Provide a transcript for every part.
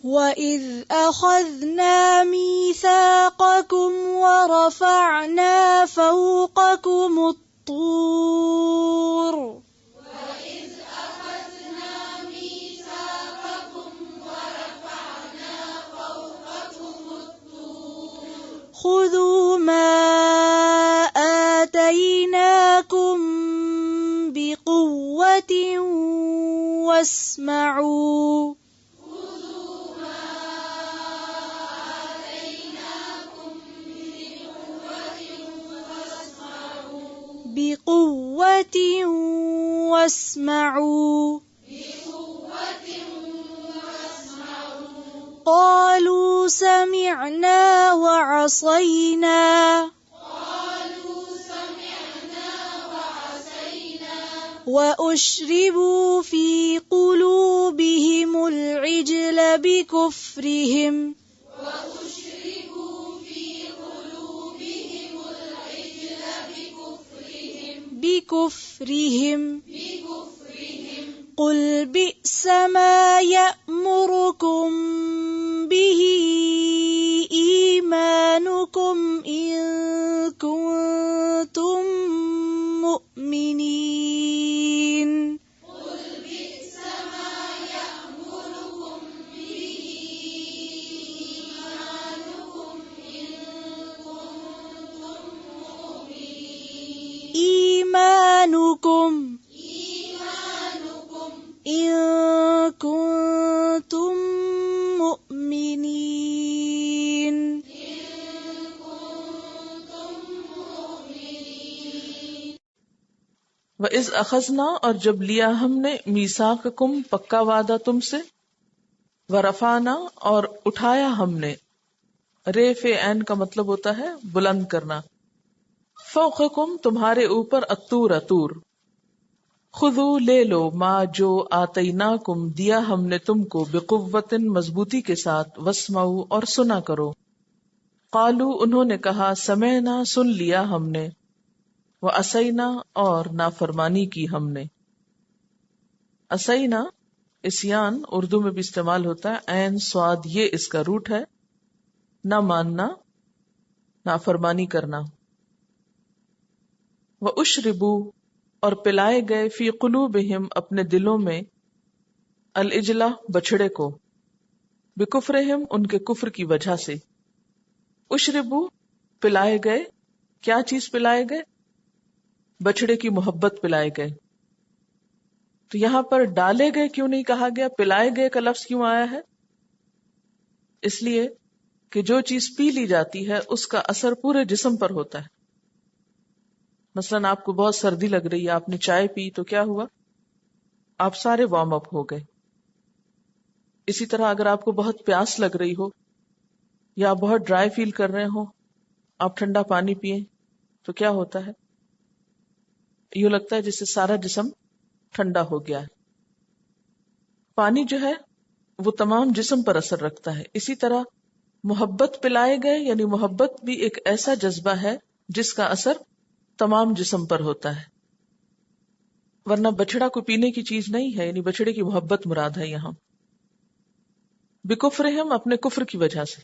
وَإِذْ أَخَذْنَا مِيثَاقَكُمْ وَرَفَعْنَا فَوْقَكُمُ الطُّورَ خُذُوا مَا آتَيْنَاكُمْ بِقُوَّةٍ وَاسْمَعُوا بِقُوَّةٍ وَاسْمَعُوا قَالُوا سَمِعْنَا وَعَصَيْنَا وَأُشْرِبُوا فِي قُلُوبِهِمُ الْعِجْلَ بِكُفْرِهِمْ قُلْ بِئْسَ مَا يَأْمُرُكُمْ بِهِ إِيمَانُكُمْ إِن كُنتُم مُّؤْمِنِينَ إيمانكم إن كنتم مؤمنين وَإِذْ أَخَذْنَا اور جب لیا ہم نے میثاقکم پکا وعدہ تم سے ورفعنا اور اٹھایا ہم نے ریف عین کا مطلب ہوتا ہے بلند کرنا فوقکم تمہارے اوپر الطور طور خذو لے لو ما جو آتیناکم دیا ہم نے تم کو بقوت مضبوطی کے ساتھ واسمعوا اور سنا کرو قالو انہوں نے کہا سمعنا سن لیا ہم نے وعصینا اور نافرمانی کی ہم نے عصینا عصیان اردو میں بھی استعمال ہوتا ہے عین صاد یہ اس کا روٹ ہے نہ ماننا نافرمانی کرنا وَأُشْرِبُوا اور پلائے گئے فی قلوبہم اپنے دلوں میں العجلہ بچھڑے کو بکفرہم ان کے کفر کی وجہ سے اشربوا پلائے گئے کیا چیز پلائے گئے بچھڑے کی محبت پلائے گئے تو یہاں پر ڈالے گئے کیوں نہیں کہا گیا پلائے گئے کا لفظ کیوں آیا ہے اس لیے کہ جو چیز پی لی جاتی ہے اس کا اثر پورے جسم پر ہوتا ہے مثلا آپ کو بہت سردی لگ رہی ہے آپ نے چائے پی تو کیا ہوا آپ سارے وارم اپ ہو گئے اسی طرح اگر آپ کو بہت پیاس لگ رہی ہو یا آپ بہت ڈرائی فیل کر رہے ہو آپ ٹھنڈا پانی پیئیں تو کیا ہوتا ہے یوں لگتا ہے جس سے سارا جسم ٹھنڈا ہو گیا ہے پانی جو ہے وہ تمام جسم پر اثر رکھتا ہے اسی طرح محبت پلائے گئے یعنی محبت بھی ایک ایسا جذبہ ہے جس کا اثر تمام جسم پر ہوتا ہے ورنہ بچڑا کو پینے کی چیز نہیں ہے یعنی بچڑے کی محبت مراد ہے یہاں بکفرہم اپنے کفر کی وجہ سے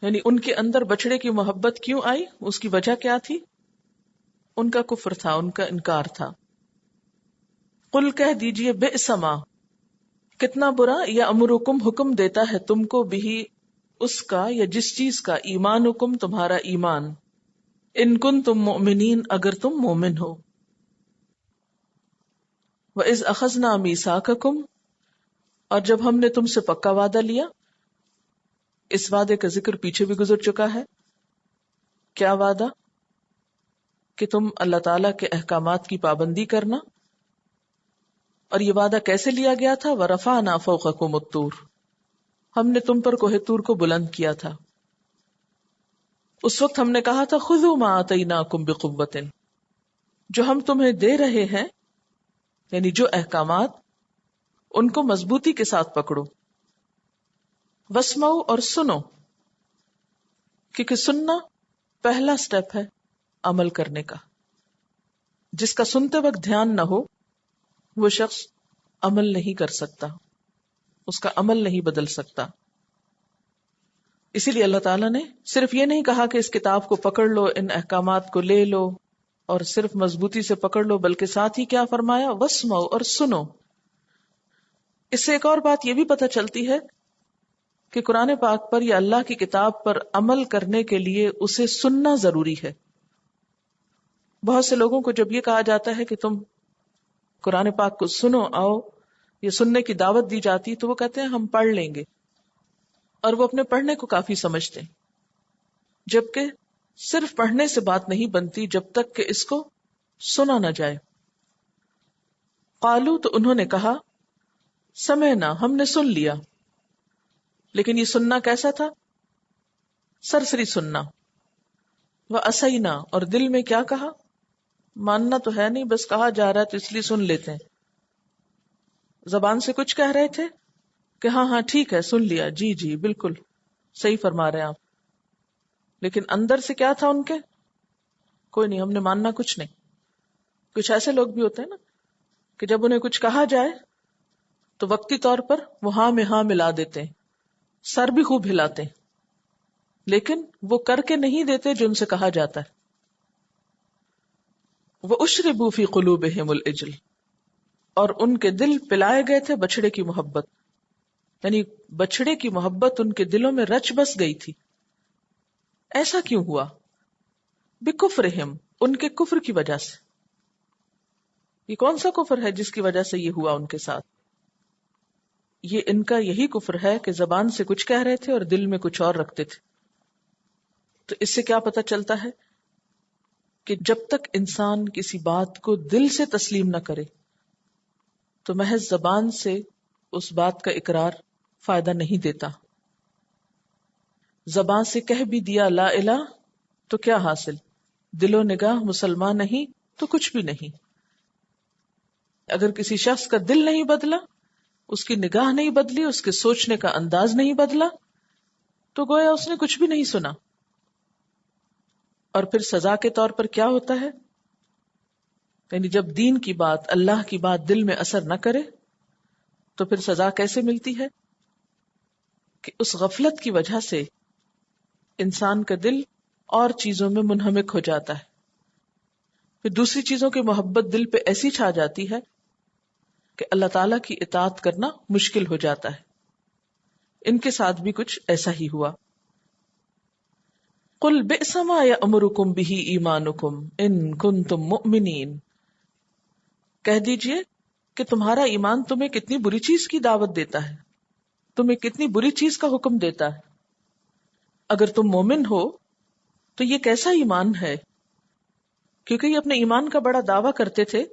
یعنی ان کے اندر بچڑے کی محبت کیوں آئی اس کی وجہ کیا تھی ان کا کفر تھا ان کا انکار تھا قل کہہ دیجئے بئس ما کتنا برا یا امرکم حکم دیتا ہے تم کو بھی اس کا یا جس چیز کا ایمانکم تمہارا ایمان ان کنتم مؤمنین اگر تم مومن ہو وَإِذْ أَخَذْنَا مِيثَاقَكُمْ اور جب ہم نے تم سے پکا وعدہ لیا اس وعدے کا ذکر پیچھے بھی گزر چکا ہے کیا وعدہ کہ تم اللہ تعالیٰ کے احکامات کی پابندی کرنا اور یہ وعدہ کیسے لیا گیا تھا وَرَفَعْنَا فَوْقَكُمُ الطُّورَ ہم نے تم پر کوہ طور کو بلند کیا تھا اس وقت ہم نے کہا تھا خذوا ما آتیناکم بقوۃ جو ہم تمہیں دے رہے ہیں یعنی جو احکامات ان کو مضبوطی کے ساتھ پکڑو واسمعوا اور سنو کیونکہ سننا پہلا سٹیپ ہے عمل کرنے کا جس کا سنتے وقت دھیان نہ ہو وہ شخص عمل نہیں کر سکتا اس کا عمل نہیں بدل سکتا. اسی لیے اللہ تعالیٰ نے صرف یہ نہیں کہا کہ اس کتاب کو پکڑ لو، ان احکامات کو لے لو اور صرف مضبوطی سے پکڑ لو، بلکہ ساتھ ہی کیا فرمایا؟ وَاسْمَعُوا، اور سنو. اس سے ایک اور بات یہ بھی پتہ چلتی ہے کہ قرآن پاک پر یا اللہ کی کتاب پر عمل کرنے کے لیے اسے سننا ضروری ہے. بہت سے لوگوں کو جب یہ کہا جاتا ہے کہ تم قرآن پاک کو سنو، آؤ، یہ سننے کی دعوت دی جاتی، تو وہ کہتے ہیں ہم پڑھ لیں گے، اور وہ اپنے پڑھنے کو کافی سمجھتے ہیں، جبکہ صرف پڑھنے سے بات نہیں بنتی جب تک کہ اس کو سنا نہ جائے. قالو، تو انہوں نے کہا، سمعنا، ہم نے سن لیا. لیکن یہ سننا کیسا تھا؟ سرسری سننا. وَأَسَيْنَا، اور دل میں کیا کہا؟ ماننا تو ہے نہیں، بس کہا جا رہا ہے تو اس لیے سن لیتے ہیں. زبان سے کچھ کہہ رہے تھے کہ ہاں ہاں ٹھیک ہے، سن لیا، جی جی بالکل صحیح فرما رہے ہیں آپ، لیکن اندر سے کیا تھا ان کے؟ کوئی نہیں، ہم نے ماننا کچھ نہیں. کچھ ایسے لوگ بھی ہوتے ہیں نا کہ جب انہیں کچھ کہا جائے تو وقتی طور پر وہ ہاں میں ہاں ملا دیتے ہیں، سر بھی خوب ہلاتے ہیں، لیکن وہ کر کے نہیں دیتے جو ان سے کہا جاتا ہے. وَأُشْرِبُوا فِي قُلُوبِهِمُ الْعِجْلَ، اور ان کے دل پلائے گئے تھے بچڑے کی محبت، یعنی بچڑے کی محبت ان کے دلوں میں رچ بس گئی تھی. ایسا کیوں ہوا؟ بِكُفْرِهِمْ، ان کے کفر کی وجہ سے. یہ کون سا کفر ہے جس کی وجہ سے یہ ہوا ان کے ساتھ؟ یہ ان کا یہی کفر ہے کہ زبان سے کچھ کہہ رہے تھے اور دل میں کچھ اور رکھتے تھے. تو اس سے کیا پتہ چلتا ہے کہ جب تک انسان کسی بات کو دل سے تسلیم نہ کرے تو محض زبان سے اس بات کا اقرار فائدہ نہیں دیتا. زبان سے کہہ بھی دیا لا الہ تو کیا حاصل؟ دل و نگاہ مسلمان نہیں تو کچھ بھی نہیں. اگر کسی شخص کا دل نہیں بدلا، اس کی نگاہ نہیں بدلی، اس کے سوچنے کا انداز نہیں بدلا، تو گویا اس نے کچھ بھی نہیں سنا. اور پھر سزا کے طور پر کیا ہوتا ہے؟ یعنی جب دین کی بات، اللہ کی بات دل میں اثر نہ کرے تو پھر سزا کیسے ملتی ہے؟ کہ اس غفلت کی وجہ سے انسان کا دل اور چیزوں میں منہمک ہو جاتا ہے، پھر دوسری چیزوں کی محبت دل پہ ایسی چھا جاتی ہے کہ اللہ تعالیٰ کی اطاعت کرنا مشکل ہو جاتا ہے. ان کے ساتھ بھی کچھ ایسا ہی ہوا. قُلْ بِئْسَ مَا يَأْمُرُكُمْ بِهِ إِيمَانُكُمْ إِن كُنتُم مُؤْمِنِينَ، کہہ دیجئے کہ تمہارا ایمان تمہیں کتنی بری چیز کی دعوت دیتا ہے، تمہیں کتنی بری چیز کا حکم دیتا ہے. اگر تم مومن ہو تو یہ کیسا ایمان ہے؟ کیونکہ یہ اپنے ایمان کا بڑا دعویٰ کرتے تھے،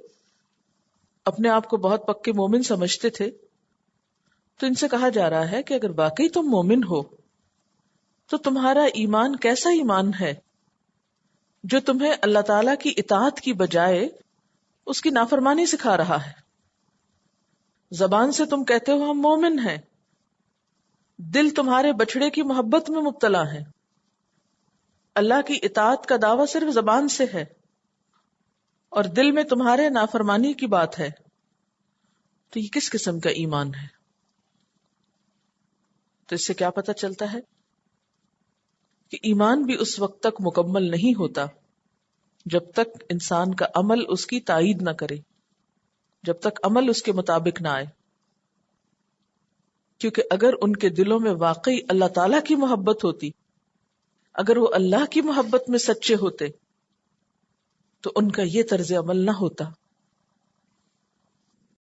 اپنے آپ کو بہت پکے مومن سمجھتے تھے. تو ان سے کہا جا رہا ہے کہ اگر واقعی تم مومن ہو تو تمہارا ایمان کیسا ایمان ہے جو تمہیں اللہ تعالیٰ کی اطاعت کی بجائے اس کی نافرمانی سکھا رہا ہے. زبان سے تم کہتے ہو ہم مومن ہیں، دل تمہارے بچڑے کی محبت میں مبتلا ہے. اللہ کی اطاعت کا دعویٰ صرف زبان سے ہے اور دل میں تمہارے نافرمانی کی بات ہے. تو یہ کس قسم کا ایمان ہے؟ تو اس سے کیا پتہ چلتا ہے کہ ایمان بھی اس وقت تک مکمل نہیں ہوتا جب تک انسان کا عمل اس کی تائید نہ کرے، جب تک عمل اس کے مطابق نہ آئے. کیونکہ اگر ان کے دلوں میں واقعی اللہ تعالیٰ کی محبت ہوتی، اگر وہ اللہ کی محبت میں سچے ہوتے تو ان کا یہ طرز عمل نہ ہوتا.